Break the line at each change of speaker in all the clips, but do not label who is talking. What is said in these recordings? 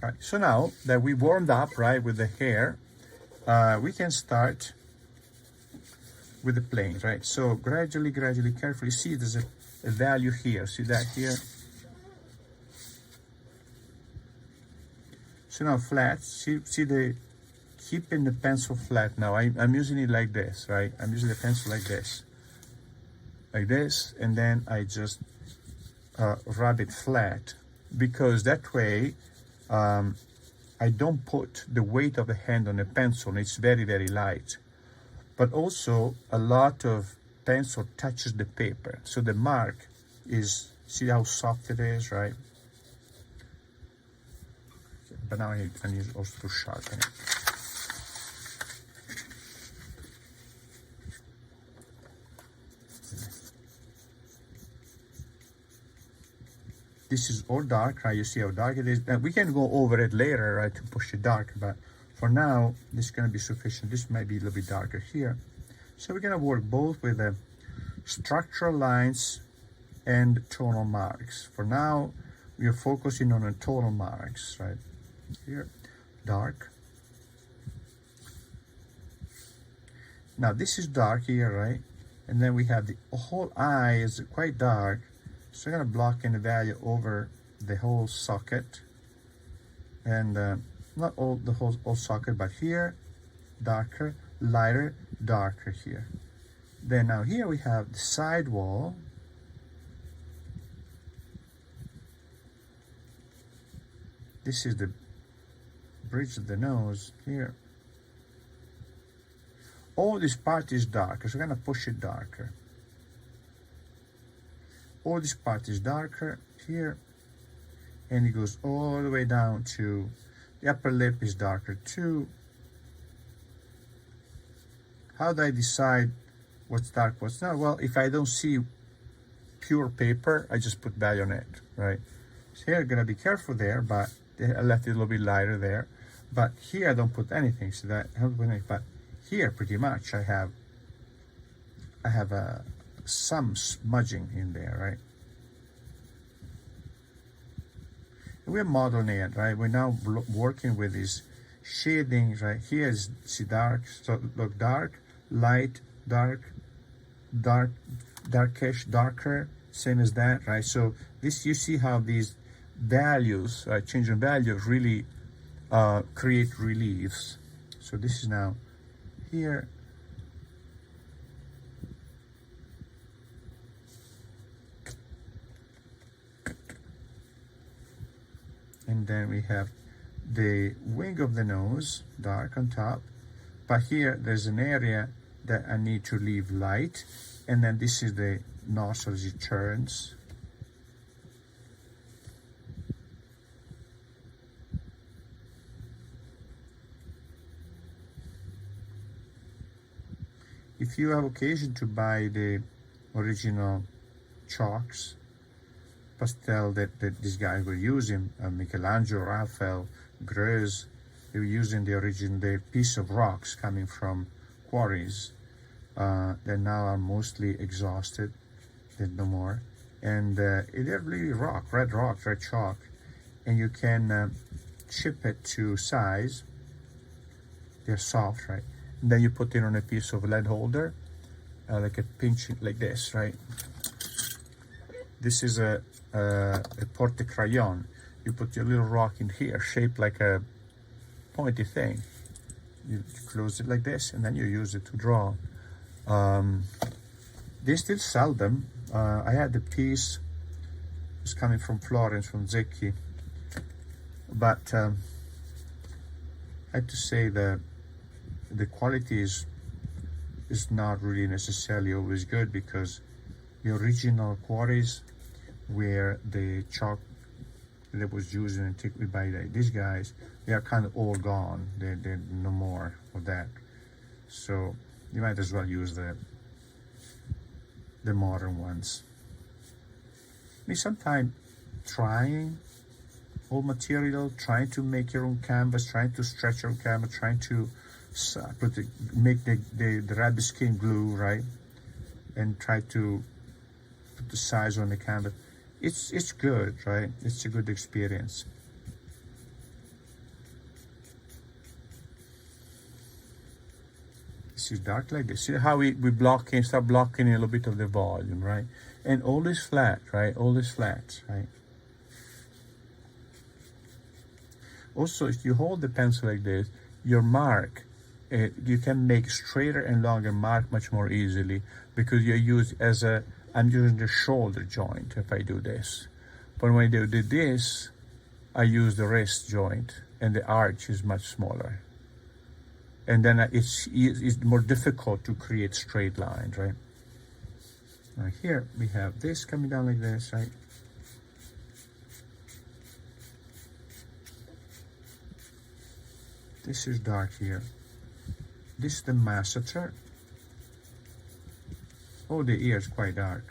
Right, so now that we warmed up, right, with the hair, we can start with the planes, right? So gradually, carefully, see there's a value here. See that here? So now flat, see the, keeping the pencil flat now. I'm using it like this, right? I'm using the pencil like this, and then I just rub it flat, because that way I don't put the weight of the hand on the pencil. It's very, very light. But also a lot of pencil touches the paper. So the mark is, see how soft it is, right? But now I need also to sharpen it. This is all dark, right? You see how dark it is. And we can go over it later, right, to push it darker, but for now, this is gonna be sufficient. This might be a little bit darker here. So we're gonna work both with the structural lines and tonal marks. For now, we are focusing on the tonal marks, right? Here, dark. Now this is dark here, right? And then we have the whole eye is quite dark. So I'm gonna block in the value over the whole socket, and not all the whole socket, but here, darker, lighter, darker here. Then now here we have the side wall. This is the bridge of the nose here. All this part is darker, so I'm gonna push it darker. All this part is darker here, and it goes all the way down to the upper lip is darker too. How do I decide what's dark, what's not? Well, if I don't see pure paper, I just put value on it, right? So here I'm gonna be careful there, but I left it a little bit lighter there. But here I don't put anything, so that I don't put anything. But here pretty much I have some smudging in there, right? And we're modeling it, right? We're now working with these shadings, right? Here is, see, dark, so look, dark, light, dark, darkish, darker, same as that, right? So this, you see how these values, change in value, really create reliefs. So this is now here. And then we have the wing of the nose, dark on top. But here there's an area that I need to leave light. And then this is the nostril as it turns. If you have occasion to buy the original chalks, pastel that these guys were using, Michelangelo, Raphael, Greuze, they were using the piece of rocks coming from quarries that now are mostly exhausted, there's no more. And they're really red chalk, and you can chip it to size. They're soft, right? And then you put it on a piece of lead holder, like a pinch like this, right? This is a porte crayon. You put your little rock in here, shaped like a pointy thing. You close it like this, and then you use it to draw. They still sell them. I had the piece, it's coming from Florence, from Zecchi. But I have to say that the quality is not really necessarily always good, because the original quarries where the chalk that was used in antiquity by these guys, they are kind of all gone. They're no more of that. So you might as well use the modern ones. Maybe sometime trying old material, trying to make your own canvas, trying to stretch your own canvas, trying to make the rabbit skin glue, right? And try to put the size on the canvas. It's good, right? It's a good experience. is dark like this. See how we start blocking a little bit of the volume, right? And always flat, right? Always flat, right? Also, if you hold the pencil like this, your mark, you can make straighter and longer mark much more easily, because you use I'm using the shoulder joint if I do this. But when I do this, I use the wrist joint, and the arch is much smaller. And then it's more difficult to create straight lines, right? Now here we have this coming down like this, right? This is dark here. This is the masseter. Oh, the ear is quite dark.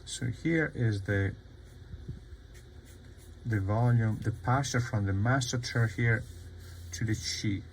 So here is the volume, the passage from the masseter here to the cheek.